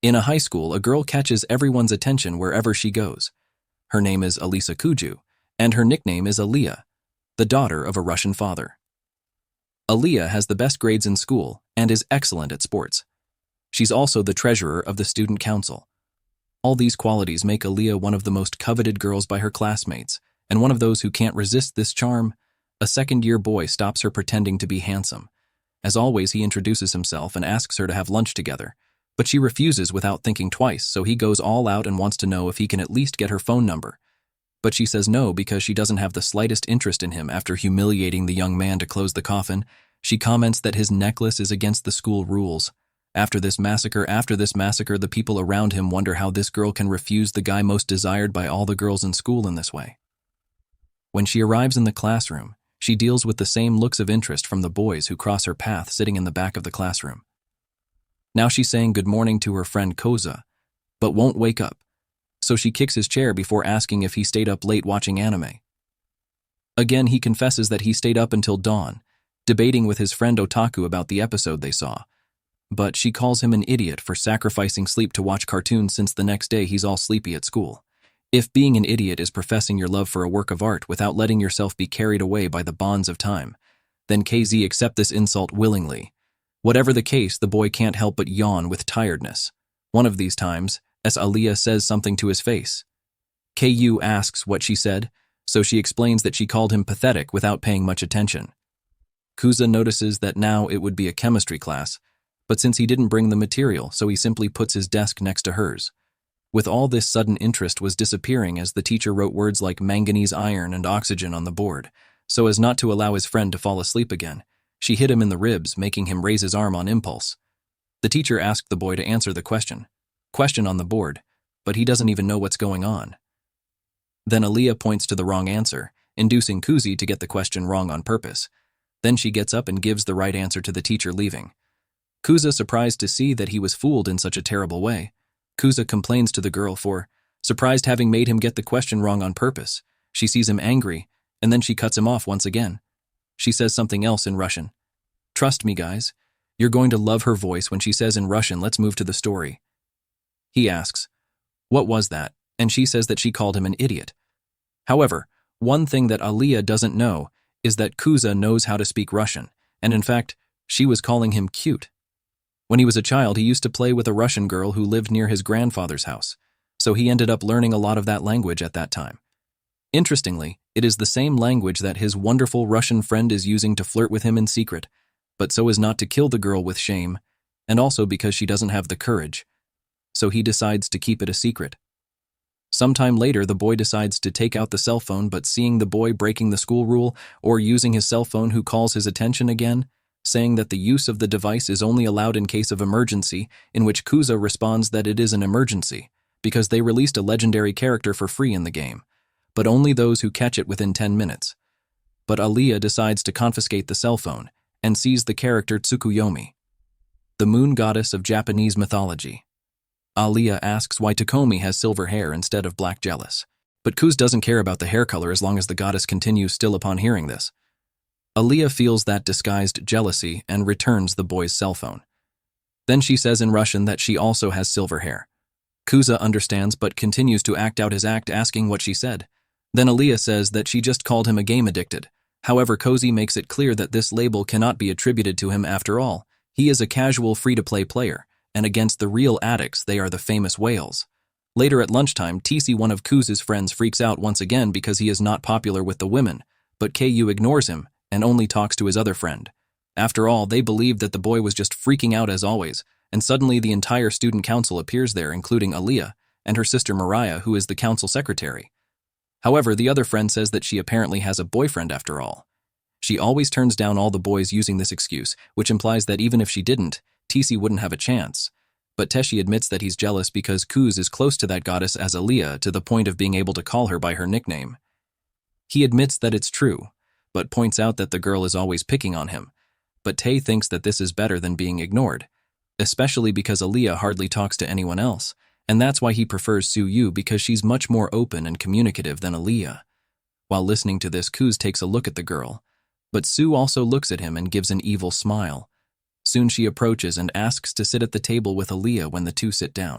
In a high school, a girl catches everyone's attention wherever she goes. Her name is Alisa Kuju, and her nickname is Aliyah, the daughter of a Russian father. Aliyah has the best grades in school and is excellent at sports. She's also the treasurer of the student council. All these qualities make Aliyah one of the most coveted girls by her classmates, and one of those who can't resist this charm. A second-year boy stops her pretending to be handsome. As always, he introduces himself and asks her to have lunch together, but she refuses without thinking twice, so he goes all out and wants to know if he can at least get her phone number. But she says no because she doesn't have the slightest interest in him. After humiliating the young man to close the coffin, she comments that his necklace is against the school rules. After this massacre, the people around him wonder how this girl can refuse the guy most desired by all the girls in school in this way. When she arrives in the classroom, she deals with the same looks of interest from the boys who cross her path sitting in the back of the classroom. Now she's saying good morning to her friend Koza, but won't wake up, so she kicks his chair before asking if he stayed up late watching anime. Again, he confesses that he stayed up until dawn, debating with his friend Otaku about the episode they saw, but she calls him an idiot for sacrificing sleep to watch cartoons since the next day he's all sleepy at school. If being an idiot is professing your love for a work of art without letting yourself be carried away by the bonds of time, then KZ accept this insult willingly. Whatever the case, the boy can't help but yawn with tiredness. One of these times, as Aliyah says something to his face. KU asks what she said, so she explains that she called him pathetic without paying much attention. Kuza notices that now it would be a chemistry class, but since he didn't bring the material, so he simply puts his desk next to hers. With all this, sudden interest was disappearing as the teacher wrote words like manganese, iron, and oxygen on the board, so as not to allow his friend to fall asleep again. She hit him in the ribs, making him raise his arm on impulse. The teacher asked the boy to answer the question on the board, but he doesn't even know what's going on. Then Aliyah points to the wrong answer, inducing Kuzi to get the question wrong on purpose. Then she gets up and gives the right answer to the teacher, leaving. Kuza, surprised to see that he was fooled in such a terrible way. Kuza complains to the girl for surprised having made him get the question wrong on purpose. She sees him angry, and then she cuts him off once again. She says something else in Russian. Trust me, guys. You're going to love her voice when she says in Russian, let's move to the story. He asks, what was that? And she says that she called him an idiot. However, one thing that Aliyah doesn't know is that Kuza knows how to speak Russian, and in fact, she was calling him cute. When he was a child, he used to play with a Russian girl who lived near his grandfather's house, so he ended up learning a lot of that language at that time. Interestingly, it is the same language that his wonderful Russian friend is using to flirt with him in secret, but so as not to kill the girl with shame, and also because she doesn't have the courage, so he decides to keep it a secret. Sometime later, the boy decides to take out the cell phone, but seeing the boy breaking the school rule or using his cell phone, who calls his attention again, saying that the use of the device is only allowed in case of emergency, in which Kuza responds that it is an emergency, because they released a legendary character for free in the game, but only those who catch it within 10 minutes. But Aliyah decides to confiscate the cell phone and sees the character Tsukuyomi, the moon goddess of Japanese mythology. Aliyah asks why Takomi has silver hair instead of black, jealous. But Kuz doesn't care about the hair color as long as the goddess continues still upon hearing this. Aliyah feels that disguised jealousy and returns the boy's cell phone. Then she says in Russian that she also has silver hair. Kuza understands but continues to act out his act, asking what she said. Then Aliyah says that she just called him a game addicted. However, Cozy makes it clear that this label cannot be attributed to him after all. He is a casual free-to-play player, and against the real addicts, they are the famous whales. Later at lunchtime, TC, one of Kuz's friends, freaks out once again because he is not popular with the women, but KU ignores him and only talks to his other friend. After all, they believed that the boy was just freaking out as always, and suddenly the entire student council appears there, including Aliyah and her sister Mariah, who is the council secretary. However, the other friend says that she apparently has a boyfriend after all. She always turns down all the boys using this excuse, which implies that even if she didn't, TC wouldn't have a chance. But Teshi admits that he's jealous because Kuz is close to that goddess as Aliyah, to the point of being able to call her by her nickname. He admits that it's true, but points out that the girl is always picking on him. But Tae thinks that this is better than being ignored, especially because Aliyah hardly talks to anyone else, and that's why he prefers Su-Yu, because she's much more open and communicative than Aliyah. While listening to this, Kuz takes a look at the girl, but Su also looks at him and gives an evil smile. Soon she approaches and asks to sit at the table with Aaliyah when the two sit down.